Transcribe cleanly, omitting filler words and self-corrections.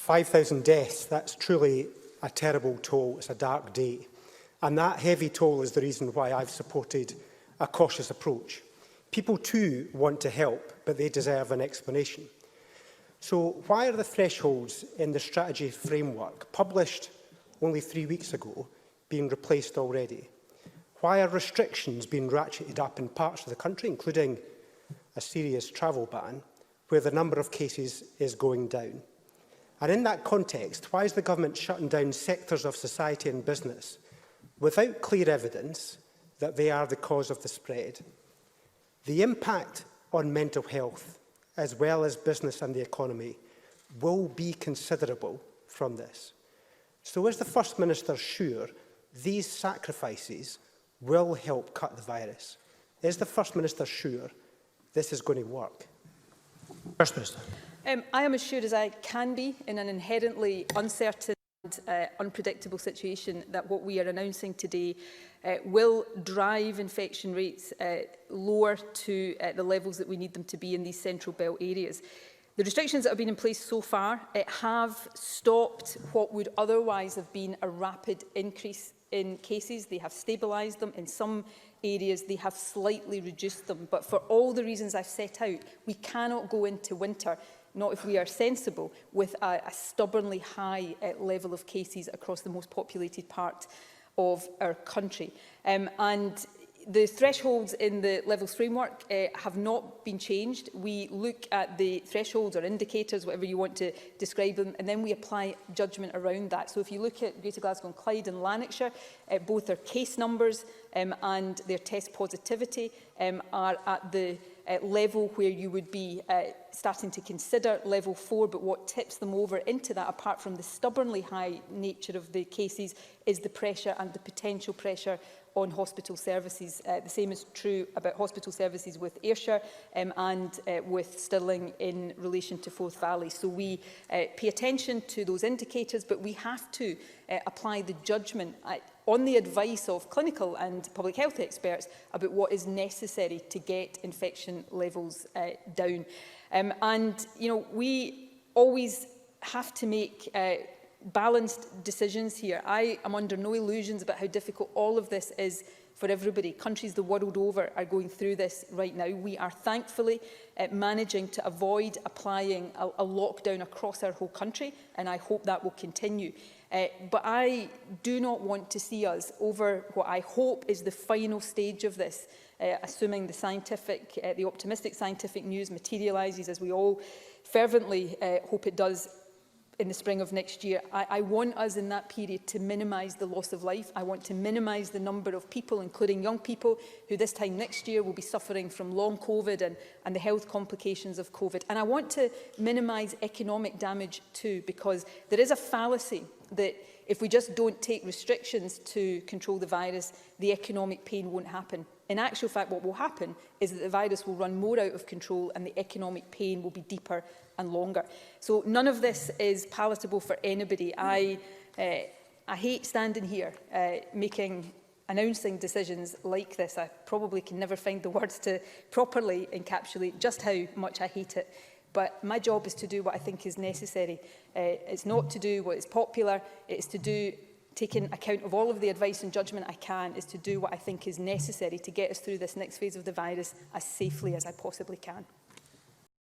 5,000 deaths, that's truly a terrible toll. It's a dark day. And that heavy toll is the reason why I've supported a cautious approach. People too want to help, but they deserve an explanation. So why are the thresholds in the strategy framework, published only 3 weeks ago, being replaced already? Why are restrictions being ratcheted up in parts of the country, including a serious travel ban, where the number of cases is going down? And in that context, why is the government shutting down sectors of society and business without clear evidence that they are the cause of the spread? The impact on mental health, as well as business and the economy, will be considerable from this. So is the First Minister sure these sacrifices will help cut the virus? Is the First Minister sure this is going to work? First Minister. I am as sure as I can be in an inherently uncertain and unpredictable situation that what we are announcing today will drive infection rates lower to the levels that we need them to be in these central belt areas. The restrictions that have been in place so far have stopped what would otherwise have been a rapid increase in cases. They have stabilised them. In some areas, they have slightly reduced them. But for all the reasons I've set out, we cannot go into winter, not if we are sensible, with a stubbornly high level of cases across the most populated part of our country. And the thresholds in the levels framework have not been changed. We look at the thresholds or indicators, whatever you want to describe them, and then we apply judgment around that. So if you look at Greater Glasgow and Clyde and Lanarkshire, both their case numbers and their test positivity are at the level where you would be starting to consider level 4, but what tips them over into that, apart from the stubbornly high nature of the cases, is the pressure and the potential pressure on hospital services. The same is true about hospital services with Ayrshire and with Stirling in relation to Forth Valley. So we pay attention to those indicators, but we have to apply the judgment on the advice of clinical and public health experts about what is necessary to get infection levels down. And, you know, we always have to make balanced decisions here. I am under no illusions about how difficult all of this is for everybody. Countries the world over are going through this right now. We are thankfully managing to avoid applying a lockdown across our whole country, and I hope that will continue. But I do not want to see us over what I hope is the final stage of this, assuming the optimistic scientific news materialises, as we all fervently hope it does, in the spring of next year. I want us in that period to minimise the loss of life. I want to minimise the number of people, including young people, who this time next year will be suffering from long COVID and the health complications of COVID. And I want to minimise economic damage too, because there is a fallacy that if we just don't take restrictions to control the virus, the economic pain won't happen. In actual fact, what will happen is that the virus will run more out of control and the economic pain will be deeper and longer. So none of this is palatable for anybody. I hate standing here announcing decisions like this. I probably can never find the words to properly encapsulate just how much I hate it. But my job is to do what I think is necessary. It's not to do what is popular. It's to do, taking account of all of the advice and judgment I can, is to do what I think is necessary to get us through this next phase of the virus as safely as I possibly can.